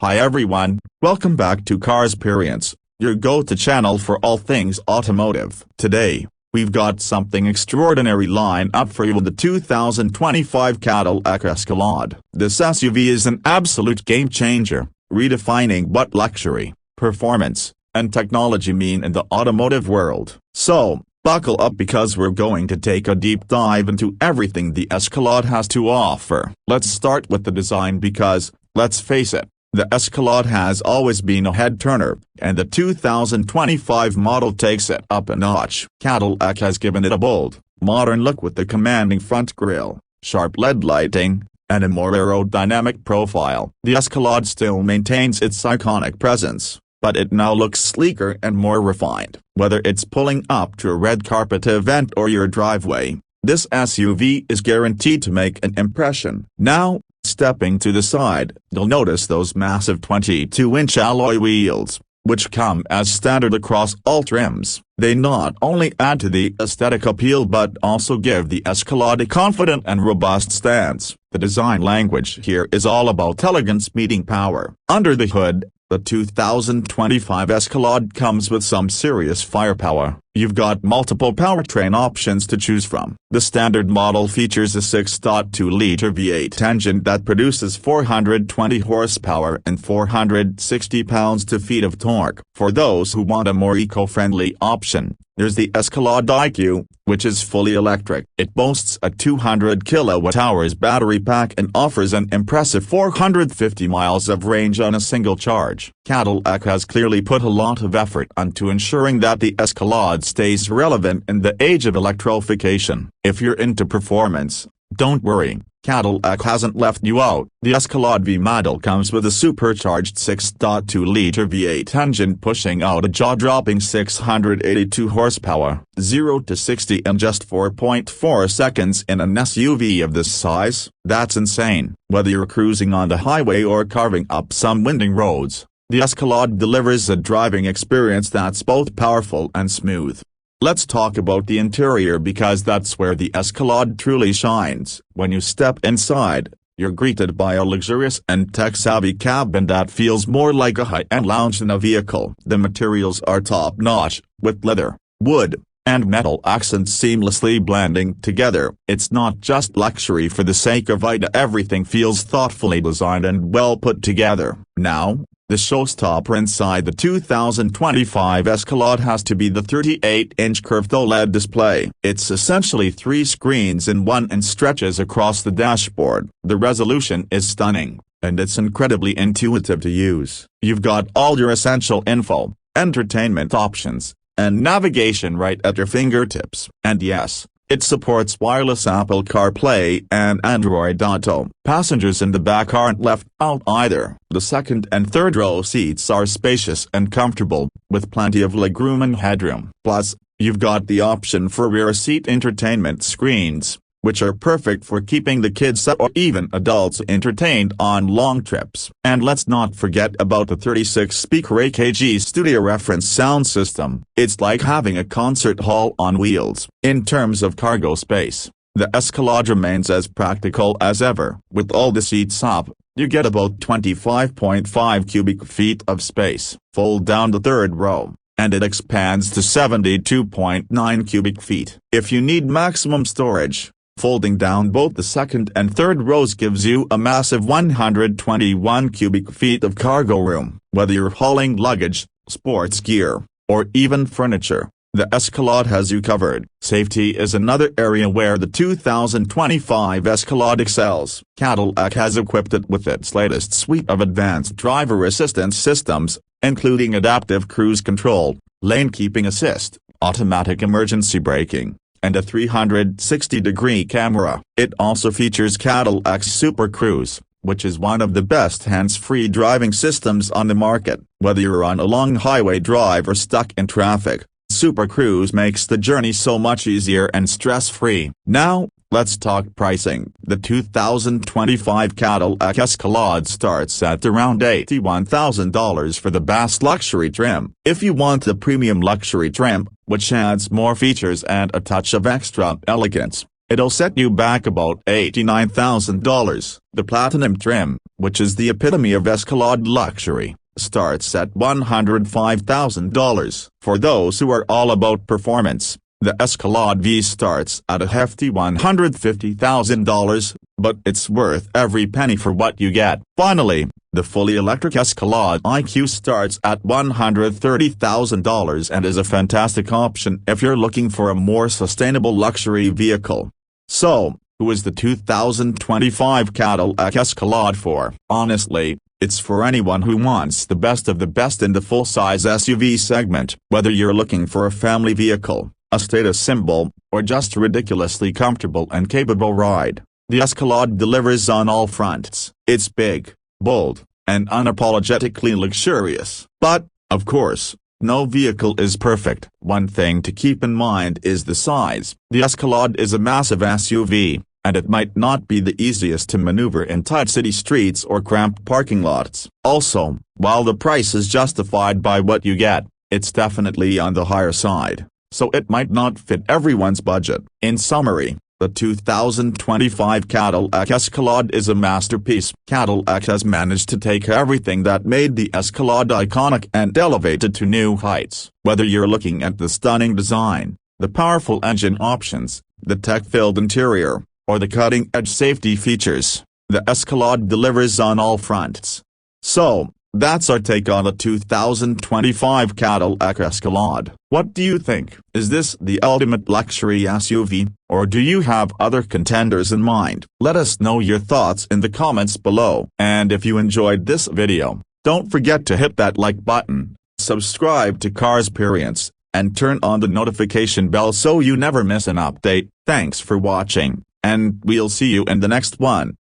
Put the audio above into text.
Hi everyone, welcome back to Carsperience, your go-to channel for all things automotive. Today, we've got something extraordinary lined up for you with the 2025 Cadillac Escalade. This SUV is an absolute game-changer, redefining what luxury, performance, and technology mean in the automotive world. So, buckle up because we're going to take a deep dive into everything the Escalade has to offer. Let's start with the design because, let's face it, the Escalade has always been a head-turner, and the 2025 model takes it up a notch. Cadillac has given it a bold, modern look with the commanding front grille, sharp LED lighting, and a more aerodynamic profile. The Escalade still maintains its iconic presence, but it now looks sleeker and more refined. Whether it's pulling up to a red carpet event or your driveway, this SUV is guaranteed to make an impression. Now, stepping to the side, you'll notice those massive 22-inch alloy wheels, which come as standard across all trims. They not only add to the aesthetic appeal but also give the Escalade a confident and robust stance. The design language here is all about elegance meeting power. Under the hood, the 2025 Escalade comes with some serious firepower. You've got multiple powertrain options to choose from. The standard model features a 6.2-liter V8 engine that produces 420 horsepower and 460 pounds-feet of torque. For those who want a more eco-friendly option, there's the Escalade IQ, which is fully electric. It boasts a 200 kWh battery pack and offers an impressive 450 miles of range on a single charge. Cadillac has clearly put a lot of effort into ensuring that the Escalade stays relevant in the age of electrification. If you're into performance, don't worry, Cadillac hasn't left you out. The Escalade V model comes with a supercharged 6.2-liter V8 engine pushing out a jaw-dropping 682 horsepower, 0 to 60 in just 4.4 seconds in an SUV of this size. That's insane. Whether you're cruising on the highway or carving up some winding roads, the Escalade delivers a driving experience that's both powerful and smooth. Let's talk about the interior because that's where the Escalade truly shines. When you step inside, you're greeted by a luxurious and tech-savvy cabin that feels more like a high-end lounge than a vehicle. The materials are top-notch, with leather, wood, and metal accents seamlessly blending together. It's not just luxury for the sake of it. Everything feels thoughtfully designed and well put together. Now, the showstopper inside the 2025 Escalade has to be the 38-inch curved OLED display. It's essentially 3 screens in one and stretches across the dashboard. The resolution is stunning, and it's incredibly intuitive to use. You've got all your essential info, entertainment options, and navigation right at your fingertips. And yes, it supports wireless Apple CarPlay and Android Auto. Passengers in the back aren't left out either. The second and third row seats are spacious and comfortable, with plenty of legroom and headroom. Plus, you've got the option for rear seat entertainment screens, which are perfect for keeping the kids or even adults entertained on long trips. And let's not forget about the 36-speaker AKG Studio Reference sound system. It's like having a concert hall on wheels. In terms of cargo space, the Escalade remains as practical as ever. With all the seats up, you get about 25.5 cubic feet of space. Fold down the third row, and it expands to 72.9 cubic feet. If you need maximum storage, folding down both the second and third rows gives you a massive 121 cubic feet of cargo room. Whether you're hauling luggage, sports gear, or even furniture, the Escalade has you covered. Safety is another area where the 2025 Escalade excels. Cadillac has equipped it with its latest suite of advanced driver assistance systems, including adaptive cruise control, lane keeping assist, automatic emergency braking, and a 360-degree camera. It also features Cadillac's Super Cruise, which is one of the best hands-free driving systems on the market. Whether you're on a long highway drive or stuck in traffic, Super Cruise makes the journey so much easier and stress-free. Now, let's talk pricing. The 2025 Cadillac Escalade starts at around $81,000 for the base luxury trim. If you want the premium luxury trim, which adds more features and a touch of extra elegance, it'll set you back about $89,000. The Platinum trim, which is the epitome of Escalade luxury, starts at $105,000. For those who are all about performance, the Escalade V starts at a hefty $150,000, but it's worth every penny for what you get. Finally, the fully electric Escalade IQ starts at $130,000 and is a fantastic option if you're looking for a more sustainable luxury vehicle. So, who is the 2025 Cadillac Escalade for? Honestly, it's for anyone who wants the best of the best in the full-size SUV segment. Whether you're looking for a family vehicle, a status symbol, or just a ridiculously comfortable and capable ride, the Escalade delivers on all fronts. It's big, bold, and unapologetically luxurious. But, of course, no vehicle is perfect. One thing to keep in mind is the size. The Escalade is a massive SUV, and it might not be the easiest to maneuver in tight city streets or cramped parking lots. Also, while the price is justified by what you get, it's definitely on the higher side, so it might not fit everyone's budget. In summary, the 2025 Cadillac Escalade is a masterpiece. Cadillac has managed to take everything that made the Escalade iconic and elevate it to new heights. Whether you're looking at the stunning design, the powerful engine options, the tech-filled interior, or the cutting-edge safety features, the Escalade delivers on all fronts. So, that's our take on the 2025 Cadillac Escalade. What do you think? Is this the ultimate luxury SUV, or do you have other contenders in mind? Let us know your thoughts in the comments below. And if you enjoyed this video, don't forget to hit that like button, subscribe to Carsperience, and turn on the notification bell so you never miss an update. Thanks for watching, and we'll see you in the next one.